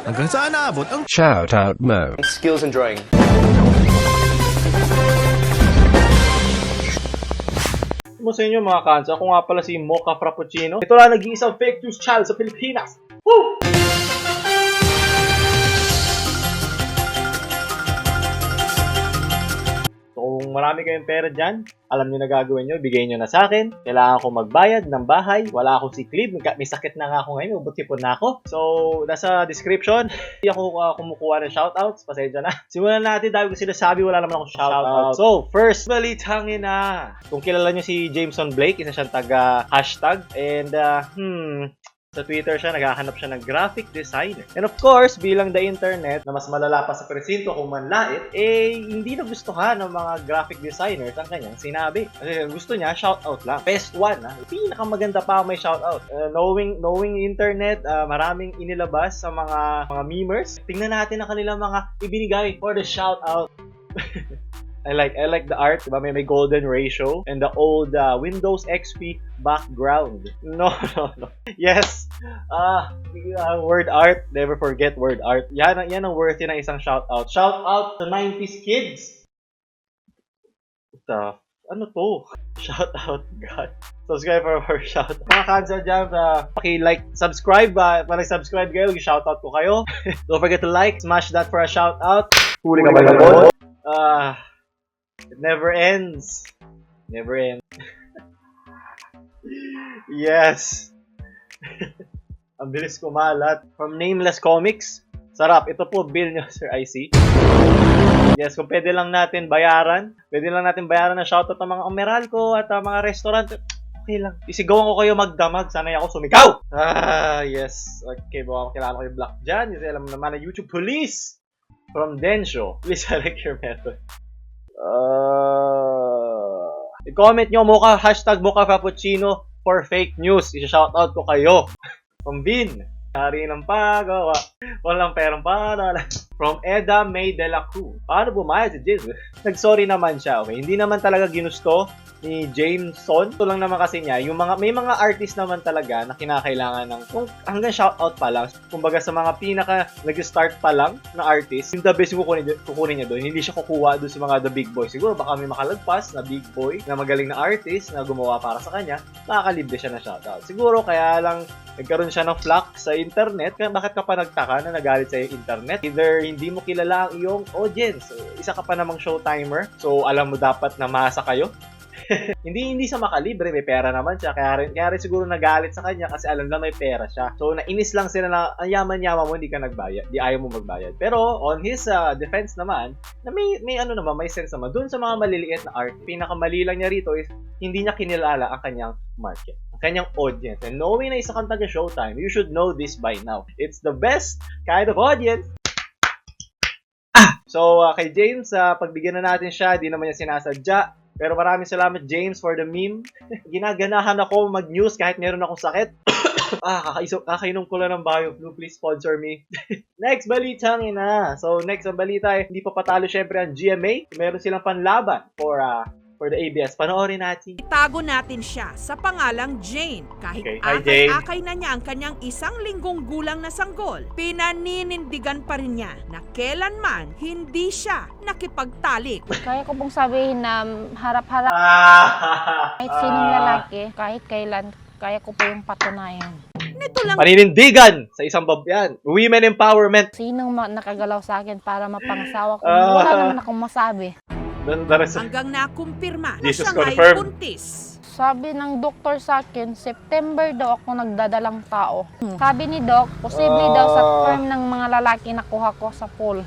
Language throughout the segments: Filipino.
Hanggang saan naabot ang Shout out Mo. Skills in drawing. Mo sa inyo mga kansa, ako nga pala si Mocha Frappuccino. Ito lang nag-iisang fake news channel sa Pilipinas. Woo! So, kung marami kayong pera dyan, alam nyo na gagawin nyo, bigay nyo na sa akin. Kailangan ko magbayad ng bahay. Wala akong sick leave. May sakit na nga ako ngayon. Ubot-sipon na ako. So, nasa description. Hindi ako kumukuha ng shoutouts. Pasensya na. Simulan natin dahil ko sinasabi wala naman akong shoutout. So, first, balitangin na. Kung kilala nyo si Jameson Blake, isa siyang taga-hashtag. And, sa Twitter siya, naghahanap siya ng graphic designer. And of course, bilang the internet, na mas malala pa sa presinto kung manlait, hindi nagustuhan ng mga graphic designers ang kanyang sinabi. Kasi gusto niya, shoutout lang. Best one, ha? Pinakamaganda pa may shoutout. Knowing internet, maraming inilabas sa mga memers. Tingnan natin ang kanilang mga ibinigay for the shoutout. I like the art, diba? May golden ratio and the old Windows XP background. No. Yes. Word art. Never forget word art. Yan ang worthy ng isang shoutout. Shoutout to 90s kids. Ano to? Shoutout, God. Subscribe for our shoutout. Mga kansa dyan, paki-like, subscribe. Para subscribe kayo, shoutout ko kayo. Don't forget to like, smash that for a shoutout. Huli ka ba yun? It never ends. Never ends. Yes. Ang bilis kumalat. From Nameless Comics. Sarap. Ito po, bill nyo, Sir IC. Yes, kung pwede lang natin bayaran. Pwede lang natin bayaran ng shoutout ng mga Meralco at mga restaurant. Okay lang. Isigawan ko kayo magdamag. Sanay ako sumigaw. Yes. Okay, baka kilala ko yung block dyan. Kasi alam mo naman na YouTube Police. From Densho. Please select your method. I-comment nyo Mocha, hashtag Mocha Frappuccino for fake news. Isa-shoutout ko kayo. From Vin, hari ng pagawa. Walang perang padala. From Eda May de la Cruz. Paano bumayad si James? Nag-sorry naman siya, okay? Hindi naman talaga ginusto ni Jameson. Ito lang naman kasi niya, may mga artist naman talaga na kinakailangan ng hanggang shoutout pa lang. Kumbaga sa mga pinaka nag-start pa lang na artist, yung the best kukunin niya doon. Hindi siya kukuha doon sa mga the big boy. Siguro baka may makalagpas na big boy na magaling na artist na gumawa para sa kanya, makakalibre siya na shoutout. Siguro kaya lang nagkaroon siya ng flack sa internet. Bakit ka pa nagtaka na nagalit sa internet? Either hindi mo kilala ang iyong audience. Isa ka pa namang showtimer. So alam mo dapat na masa kayo. hindi sa makalibre, may pera naman siya. Kaya rin siguro nagalit sa kanya kasi alam na may pera siya. So nainis lang sila na ang yaman-yaman mo, hindi ka nagbayad. Di ayaw mo magbayad. Pero on his defense naman, na may sense naman. Doon sa mga maliliit na art, pinakamali lang niya rito is hindi niya kinilala ang kanyang market, ang kanyang audience. And knowing na isa kang taga-Showtime, you should know this by now. It's the best kind of audience. So kay James, pagbigyan na natin siya, di naman niya sinasadya. Pero maraming salamat James for the meme. Ginaganahan ako mag-news kahit meron akong sakit. Kakainom ko lang ng BioFlu. Please sponsor me. Next balita na. So next ang balita hindi pa patalo syempre ang GMA. Meron silang panlaban for the ABS. Panoorin natin. Itago natin siya sa pangalang Jane. Kahit Okay. Hi, Jane. akay na niya ang kanyang 1 linggong gulang na sanggol, pinaninindigan pa rin niya na kailanman hindi siya nakipagtalik. Kaya ko pong sabihin na harap-harap kahit sinong lalaki, kahit kailan, kaya ko po yung patunayan. Nito lang Paninindigan sa isang babayan. Women empowerment. Sinong nakagalaw sa akin para mapangasawa ko, wala naman akong masabi. hanggang nakumpirma na Jesus siya nga'y confirmed. buntis. Sabi ng doktor sa akin, September daw ako nagdadalang tao. Sabi ni Doc, posible daw sa sperm ng mga lalaki nakuha ko sa pool.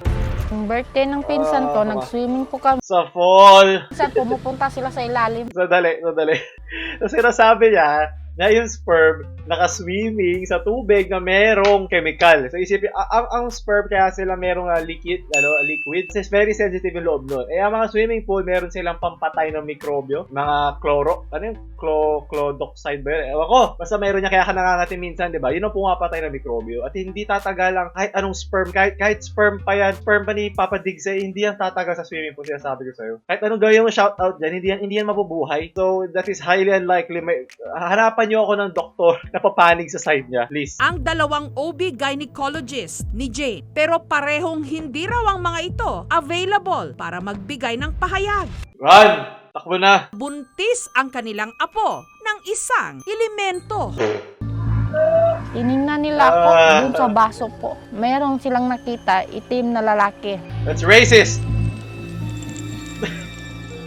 Yung birthday ng pinsan ko, nag-swimming po kami. Sa fall. Minsan pumupunta sila sa ilalim. Sadali. Kasi nasabi niya na yung sperm naka-swimming sa tubig na merong chemical. So isipin, ang sperm kaya sila merong liquid. Kasi very sensitive yung loob nun. Ang mga swimming pool, meron silang pampatay ng mikrobyo. Mga chloro. Ano yung clodoxide ba yun? Ewan ko. Basta meron niya kaya ka nangangatin minsan, di ba? Yun ang pumapatay ng mikrobyo. At hindi tatagal lang kahit anong sperm. Kahit sperm pa yan. Sperm pa ni Papa Diggs, hindi yan tatagal sa swimming pool. Sinasabi ko sa'yo. Kahit anong gawin mo shoutout dyan, hindi yan mabubuhay. So that is highly unlikely. Hanapan niyo ako ng doktor na napapanig sa side niya. Please. ang dalawang OB gynecologist ni Jane. Pero parehong hindi raw ang mga ito available para magbigay ng pahayag. Run! Takbo na! Buntis ang kanilang apo ng isang elemento. Tiningnan nila ako dun sa baso po. Meron silang nakita, itim na lalaki. That's racist!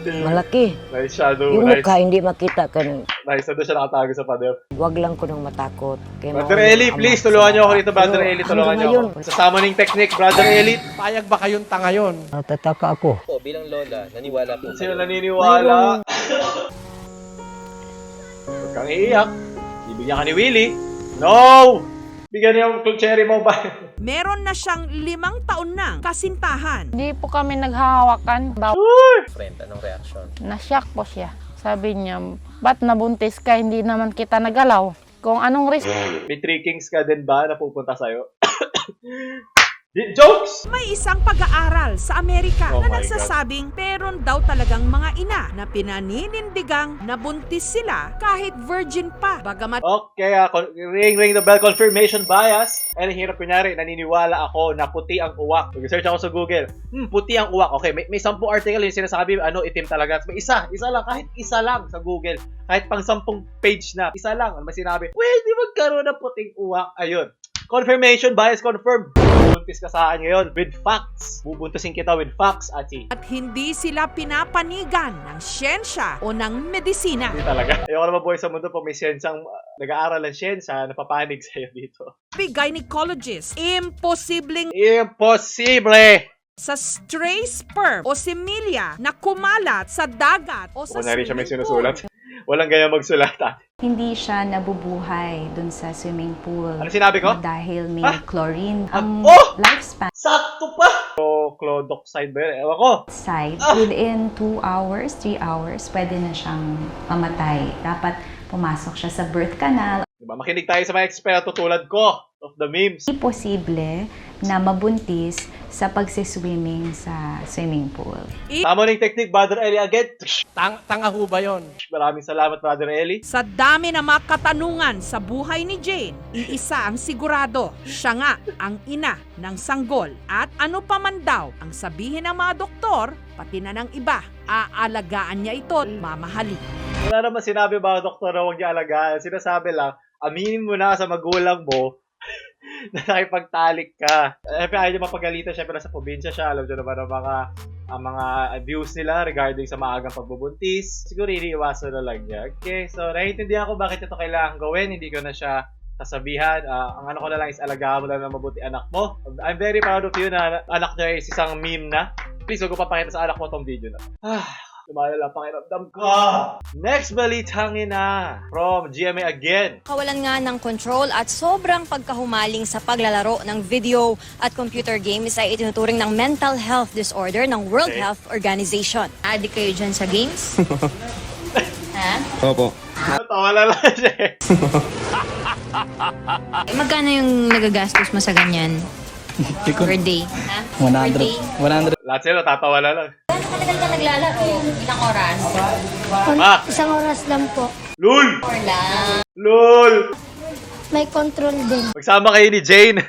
Malaki. Nice shadow. Yung Nice. mukha hindi makita kan. Nice. Nandun siya nakatago sa pader. Wag lang ko nang matakot. Kaya Brother Eli, please, tulungan niyo ako rito, Brother Pero Eli. Tulungan niyo hanggang ako. Sa summoning technique, Brother Eli. Payag ba kayong tanga yon? Natataka ako. Po, bilang lola, naniwala po. Sino naniniwala? Huwag kang iiyak. Ibigyan ka ni Willie. No! Bigyan niyo yung cherry mo ba? Meron na siyang 5 taon ng kasintahan. Hindi po kami naghahawakan. Friend, anong reaction? Na-shock po siya. Sabi niya, ba't nabuntis ka? Hindi naman kita nagalaw. Kung anong risk. May trickings ka din ba na pupunta sa'yo? Jokes! May isang pag-aaral sa Amerika Oh na my nagsasabing meron daw talagang mga ina na pinaninindigang nabuntis sila kahit virgin pa. Bagamat Okay, ring the bell, confirmation bias. And hirap kunyari, naniniwala ako na puti ang uwak. Mag-search ako sa Google. Puti ang uwak. Okay, may 10 article yung sinasabi, itim talaga. May isa lang, kahit isa lang sa Google. Kahit pang 10 page na, isa lang. Ano sinabi? Pwede magkaroon ng puting uwak. Ayun. Confirmation bias confirmed. Buntis ka sa akin ngayon with facts. Bubuntusin kita with facts, ati. at hindi sila pinapanigan ng siyensya o ng medisina. Hindi talaga. Ayoko naman buhay sa mundo pag may siyensyang nag-aaral ng siyensya na papanig sa'yo dito. Gynecologist, imposibleng Imposible! sa stray sperm o similya na kumalat sa dagat o sa Kunyari siya may swimming pool. sinusulat. Walang gaya magsulat, ati. Hindi siya nabubuhay dun sa swimming pool. Ano sinabi ko? Dahil may Ah? chlorine. Ah, Ang oh! lifespan Sakto pa! So, clodoxide ba yun? Ewan ko. side, within 2 hours, 3 hours, pwede na siyang mamatay. Dapat pumasok siya sa birth canal. Diba? Makinig tayo sa mga eksperto tulad ko of the memes. Hindi posible na mabuntis sa pagsiswimming sa swimming pool. Summoning technique, Brother Eli again. Tanga ho ba yon? Maraming salamat, Brother Eli. Sa dami ng mga katanungan sa buhay ni Jane, iisa ang sigurado, siya nga ang ina ng sanggol. At ano pa man daw ang sabihin ng mga doktor, pati na ng iba, aalagaan niya ito at mamahalin. Wala naman sinabi ba, doktor, na huwag niya alagaan. Sinasabi lang, aminin mo na sa magulang mo na nakipagtalik ka. Ayaw niya mapagalitan, syempre nasa probinsya siya. Alam niyo naman ang mga views nila regarding sa maagang pagbubuntis. Siguro iniiwasan na lang niya. Okay, so naiintindihan ko bakit ito kailangan gawin. Hindi ko na siya sasabihan. Ang ano ko na lang is alagaan mo lang ng mabuti anak mo. I'm very proud of you na anak niya is isang meme na. Please, huwag ko papakita sa anak mo tong video na. Lumalala ang pakiramdam ko. Next balitangin na from GMA again. Kawalan nga ng control at sobrang pagkahumaling sa paglalaro ng video at computer games ay itinuturing ng mental health disorder ng World Health Organization. Addict kayo dyan sa games? Ha? Opo. Tawa na lang siya eh. Magkano yung nagagastos mo sa ganyan? Per day? Ha? Per day? 100. Lahat sila tatawa na lang. Gano'ng katagal ka naglalaro? Ilang oras? Ma! Isang oras lang po. Lul! Or lang? Lul! May control din. Magsama kayo ni Jane.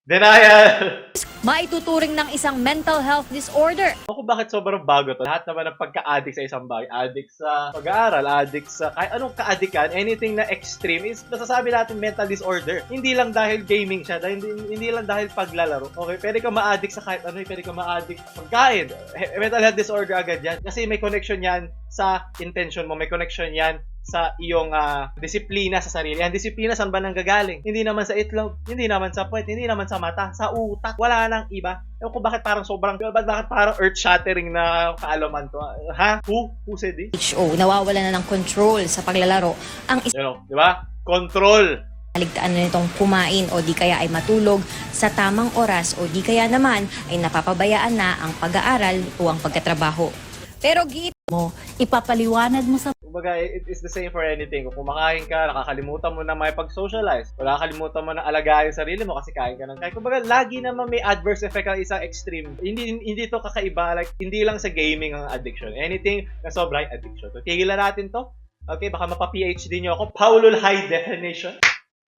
Denial! Maituturing ng isang mental health disorder. Ako bakit sobrang bago to? Lahat naman ng pagka-addict sa isang bagay. Addict sa pag-aaral, addict sa kahit anong ka-addikan, anything na extreme is nasasabi natin mental disorder. Hindi lang dahil gaming siya, hindi lang dahil paglalaro. Okay, pwede ka ma-addict sa kahit ano, pwede ka ma-addict sa pagkain. Mental health disorder agad yan. Kasi may connection yan sa intention mo, may connection yan sa iyong disiplina sa sarili. Ang disiplina saan ba nanggagaling? Hindi naman sa itlog, hindi naman sa puwet, hindi naman sa mata, sa utak. Wala nang iba. Ewan ko bakit parang bakit parang earth-shattering na kaalaman to. Ha? Who said this? WHO, nawawala na ng control sa paglalaro. Ang You know, di ba? Control. Kaligtaan na nitong kumain o di kaya ay matulog sa tamang oras o di kaya naman ay napapabayaan na ang pag-aaral o ang pagkatrabaho. Pero mo, ipapaliwanag mo sa Kumbaga, it is the same for anything. Kung kumakain ka, nakakalimutan mo na may pag-socialize. Wala nakakalimutan mo na alagaan yung sarili mo kasi kain ka ng kain. Kumbaga, lagi naman may adverse effect ang isang extreme. Hindi to kakaiba. Like, hindi lang sa gaming ang addiction. Anything na sobrang addiction. So, tigilan natin to. Okay, baka mapa-PhD nyo ako. Paulul high definition.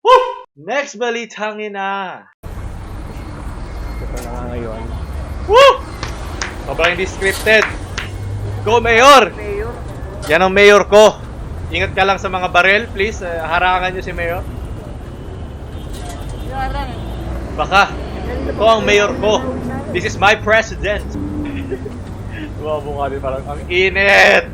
Woo! Next balitang ina. Ito na nga ngayon. Woo! Sobrang hindi scripted. Go, Mayor! Yan ang Mayor ko. Ingat ka lang sa mga barel, please. Harangan nyo si Mayor. Baka. Ito ang Mayor ko. This is my president. Tumabong ka din parang, ang init!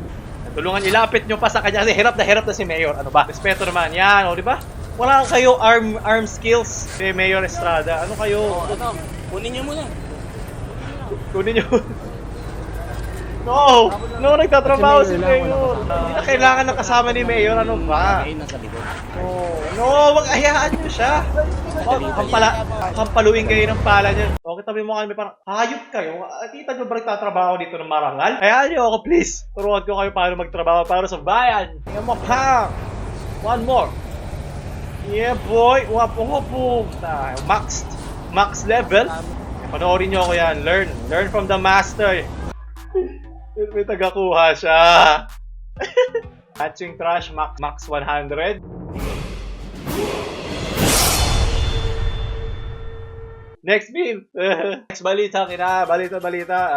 Tulungan, ilapit nyo pa sa kanya kasi hirap na si Mayor. Ano ba? Respeto naman. Yan, o, di ba? Wala kayo arm skills si Mayor Estrada. Ano kayo? Kunin niyo muna. Kunin nyo. No! No, nagtatrabaho si Mayor. Hindi na kailangan ng kasama ni Mayor. Ano ba? No, wag ayaan nyo siya. Kampaluin kayo ng pala niya. O, kitabi mo kami parang, hayop kayo. Kita nyo ba nagtatrabaho dito ng marangal? Hayaan nyo ako, please. Turuan ko kayo paano magtrabaho para sa bayan. Tingnan mo, pang! One more. Yeah, boy. Wapo. Max level. Panoorin nyo ako yan. Learn from the master. May tagakuha siya. Hatching trash max 100. Next meme. Next balita.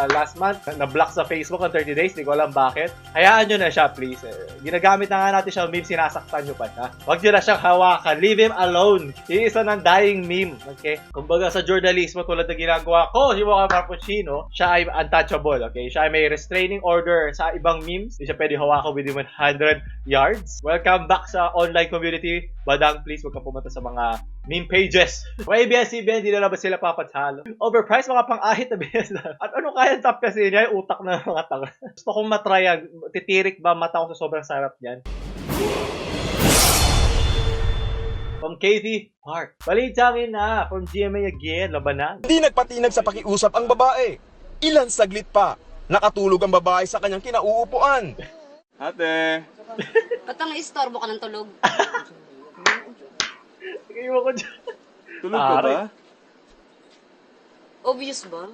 Last month, na-block sa Facebook ang 30 days. Di ko alam bakit. Hayaan nyo na siya, please. Ginagamit na nga natin siya meme. Sinasaktan nyo pa siya. Huwag nyo na siyang hawakan. Leave him alone. Isa ng dying meme. Okay? Kumbaga sa journalismo tulad na ginagawa ko, si Mocha Frappuccino, siya ay untouchable. Okay? Siya ay may restraining order sa ibang memes. Hindi siya pwede hawakan within 100 yards. Welcome back sa online community. Badang, please, huwag ka pumunta sa mga meme pages. May ABS-CBN, hindi na ba sila papatalo? Overpriced, mga pang-ahit na BS na. At ano kaya top kasi niya? Yung utak ng mga tanga. Gusto kong matry yan. Titirik ba mata ko sa sobrang sarap niyan? From Katie Park. Balitangin na. From GMA again. Labanan. Hindi nagpatinag sa pakiusap ang babae. Ilan saglit pa, nakatulog ang babae sa kanyang kinauupuan. Ate. Ba't ang istorbo ka ng tulog? Iwan ko dyan. Tulog ka ba? Obvious ba?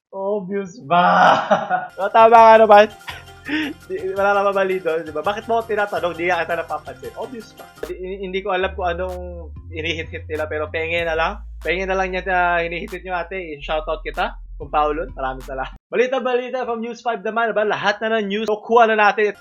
Obvious ba? So, tama ka naman. Wala na mabali doon, di ba? Bakit mo tinatanong? Di ka kita napapansin. Obvious ba? Hindi ko alam kung anong inihit-hit nila, pero pengin na lang. Pengin na lang niya na hinihit nyo ate. Shoutout kita. Kung Paulon, maraming salamat. Balita from News 5 naman, ba? Lahat na ng news. Kuha na natin.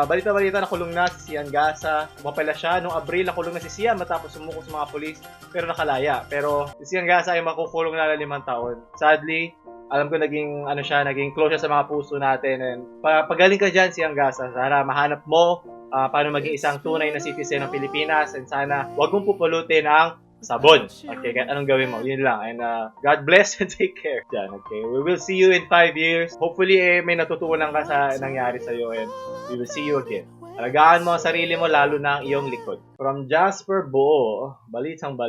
Balita, nakulong na si Sian Gasa. Umapela siya. Noong Abril, nakulong na si Sian matapos sumuko sa mga polis. Pero nakalaya. Pero si Sian Gasa ay makukulong na 5 taon. Sadly, alam ko naging close siya sa mga puso natin. And pagaling ka dyan, Sian Gasa. Sana mahanap mo paano maging isang tunay na citizen ng Pilipinas. And sana wag mong pupulutin ang sabon. Okay, kahit anong gawin mo, yun lang. And God bless and take care. Diyan, okay. We will see you in 5 years. Hopefully, may natutunan ka sa nangyari sa'yo and we will see you again. Alagaan mo ang sarili mo, lalo na ang iyong likod. From Jasper Buo, balitang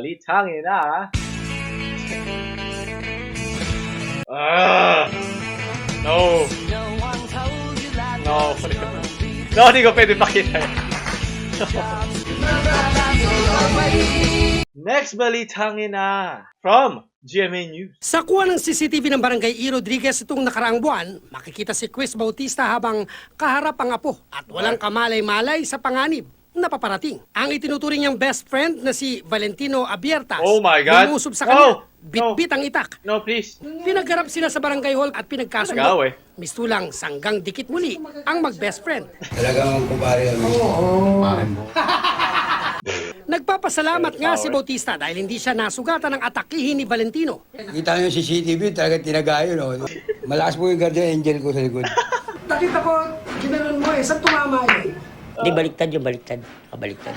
ina. No. No, hindi ko pwede pakita yun. Next balitang ina from GMA News. Sa kuha ng CCTV ng Barangay E. Rodriguez itong nakaraang buwan, makikita si Chris Bautista habang kaharap ang apo at walang kamalay-malay sa panganib na paparating. Ang itinuturing niyang best friend na si Valentino Abiertas, oh my God, lumusob sa kanya, bitbit ang itak. No, please. Pinagharap sila sa barangay hall at pinagkasundo. Mistulang sanggang dikit muli ang mag-best friend. Talagang kumpare ang Nagpapasalamat nga si Bautista dahil hindi siya nasugatan ng atakihin ni Valentino. Kita nyo yung CCTV, talaga tinagayo, no? Malakas po yung guardian angel ko sa likod. Nakita ko, ginanon mo eh. Saan tumama eh? Di baliktad yung baliktad. Kabaliktad.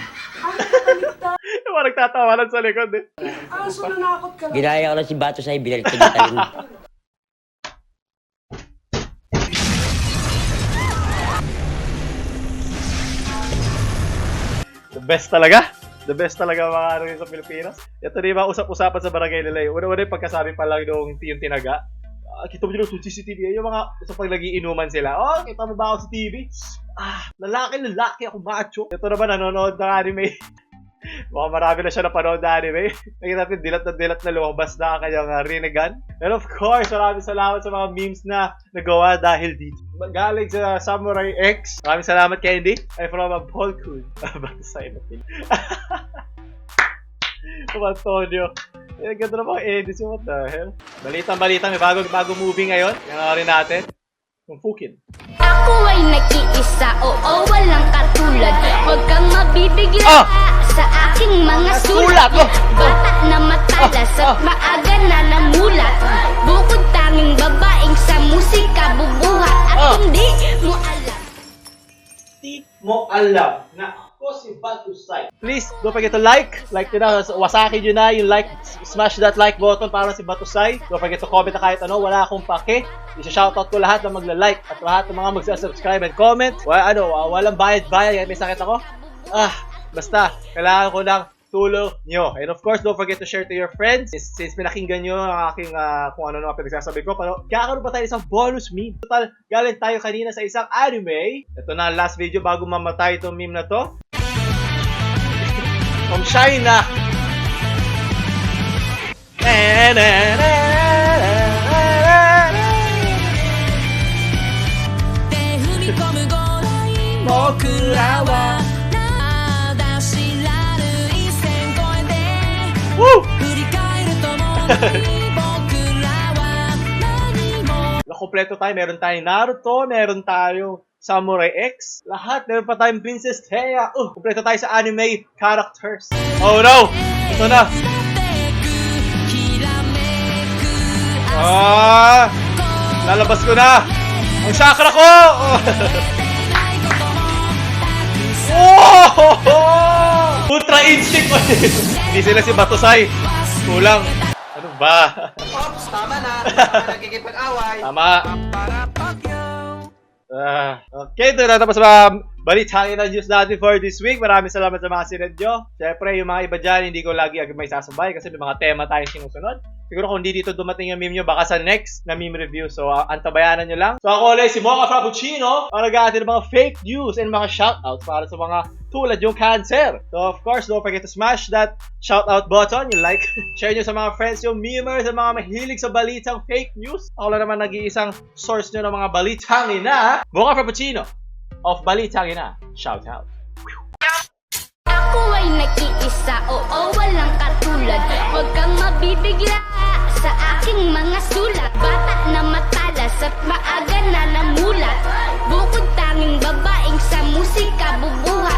Yung mga nagtatawanan sa likod eh. Aso nanakot ka lang. Ginaya ko lang si Bato sa'yo, binaliktad yung talin. The best talaga. The best talaga mga ano yun sa Pilipinas. Ito na yung mga usap-usapan sa barangay nila. Una-una yung pagkasabi pa lang yung tinaga. Kita mo dyan sa CCTV. Yung mga sa pag nag-iinuman sila. Oh, kita mo ba ako sa TV? Lalaki ako macho. Ito naman nanonood ng anime. Mukhang marami na siya napanood na anime. Nakita natin dilat na lumabas na ang kanyang Rinnegan. And of course, maraming salamat sa mga memes na nagawa dahil dito. Galing sa Samurai X. Maraming salamat, Candy. Ay from Paul Kun. Batasay na pin. Antonio. Eh, ganda na mga edits. What the hell? Balitang-balita. May bagong movie ngayon. Yan rin natin. Yung Fukin. Ako ay nag-iisa, oo, walang katulad. Huwag kang mabibigla sa aking mga sulat. Bata na matalas at maaga na namulat. Bukod tanging babaeng sa musika bubuhat. At hindi mo alam. Di mo alam na ako si Batusay. Please, don't forget to like nyo na, wasakin nyo na yung like, smash that like button para si Batusay. Don't forget to comment na kahit ano, wala akong pake. Isa-shoutout ko lahat ng magla-like at lahat ng mga magsa-subscribe and comment. Walang bayad-bayad, may sakit ako. Basta, kailangan ko ng tulong nyo. And of course, don't forget to share to your friends. Since pinakinggan nyo ang aking kung ano naman pinagsasabi ko, pero kakaroon pa tayo isang bonus meme. Total, galing tayo kanina sa isang anime. Ito na ang last video bago mamatay itong meme na to. From China. Woo! Kompleto tayo. Meron tayong Naruto, meron tayong Samurai X. Lahat. Meron pa tayong Princess Teiya. Kompleto tayo sa anime characters. Oh no! Ito na. Lalabas ko na. Ang chakra ko! Ultra instinct ko. Hindi sila si Batusay. Kulang. Ano ba? Ops, tama na. Nagkikipag-away. Tama. Okay, ito na tapos mga balitangin na news natin for this week. Maraming salamat sa mga sinad nyo. Siyempre, yung mga iba dyan, hindi ko lagi may sasabay kasi may mga tema tayong sinusunod. Siguro kung hindi dito dumating yung meme nyo, baka sa next na meme review. So, antabayanan nyo lang. So, ako ulit si Mocha Frappuccino. Ang nag-aatin ng mga fake news and mga shoutouts para sa mga tulad yung cancer. So, of course, don't forget to smash that shoutout button. Yung like, share nyo sa mga friends yung memers, sa mga mahilig sa balitang fake news. Ako lang naman nag-iisang source nyo ng mga balitang ina. Mocha Frappuccino of Balitang Ina. Shoutout. Ako ay nag-iisa, oo, walang katulad. Huwag kang mabibigla